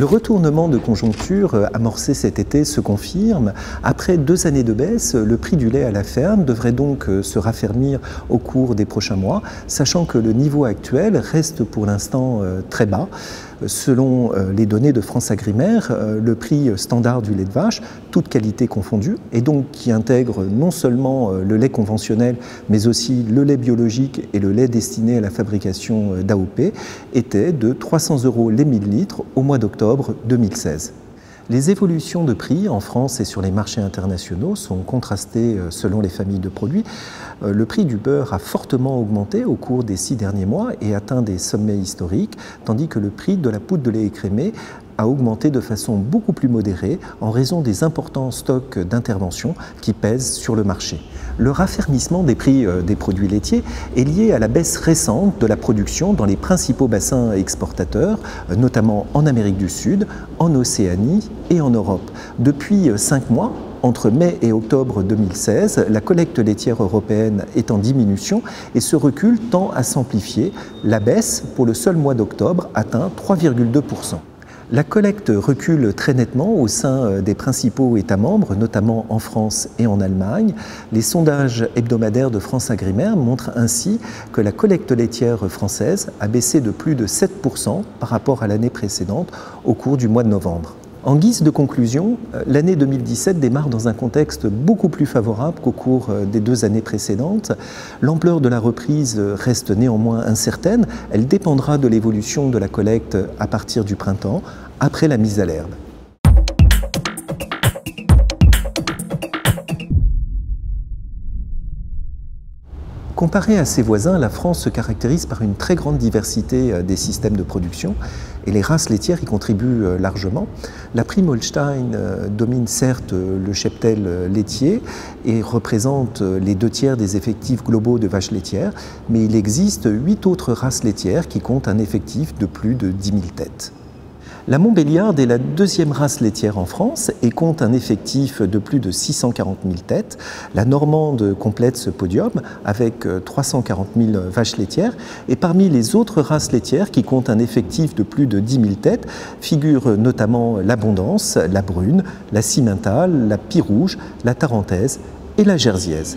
Le retournement de conjoncture amorcé cet été se confirme. Après 2 années de baisse, le prix du lait à la ferme devrait donc se raffermir au cours des prochains mois, sachant que le niveau actuel reste pour l'instant très bas. Selon les données de FranceAgriMer, le prix standard du lait de vache, toute qualité confondue, et donc qui intègre non seulement le lait conventionnel, mais aussi le lait biologique et le lait destiné à la fabrication d'AOP, était de 300 € les 1000 litres au mois d'octobre 2016. Les évolutions de prix en France et sur les marchés internationaux sont contrastées selon les familles de produits. Le prix du beurre a fortement augmenté au cours des 6 derniers mois et atteint des sommets historiques, tandis que le prix de la poudre de lait écrémé a augmenté de façon beaucoup plus modérée en raison des importants stocks d'intervention qui pèsent sur le marché. Le raffermissement des prix des produits laitiers est lié à la baisse récente de la production dans les principaux bassins exportateurs, notamment en Amérique du Sud, en Océanie et en Europe. Depuis 5 mois, entre mai et octobre 2016, la collecte laitière européenne est en diminution et ce recul tend à s'amplifier. La baisse, pour le seul mois d'octobre, atteint 3,2%. La collecte recule très nettement au sein des principaux États membres, notamment en France et en Allemagne. Les sondages hebdomadaires de FranceAgriMer montrent ainsi que la collecte laitière française a baissé de plus de 7% par rapport à l'année précédente au cours du mois de novembre. En guise de conclusion, l'année 2017 démarre dans un contexte beaucoup plus favorable qu'au cours des 2 années précédentes. L'ampleur de la reprise reste néanmoins incertaine. Elle dépendra de l'évolution de la collecte à partir du printemps, après la mise à l'herbe. Comparée à ses voisins, la France se caractérise par une très grande diversité des systèmes de production et les races laitières y contribuent largement. La Prime Holstein domine certes le cheptel laitier et représente les 2/3 des effectifs globaux de vaches laitières, mais il existe 8 autres races laitières qui comptent un effectif de plus de 10 000 têtes. La Montbéliarde est la 2e race laitière en France et compte un effectif de plus de 640 000 têtes. La Normande complète ce podium avec 340 000 vaches laitières. Et parmi les autres races laitières qui comptent un effectif de plus de 10 000 têtes figurent notamment l'Abondance, la Brune, la Simmentale, la Pie Rouge, la Tarentaise et la Jersiaise.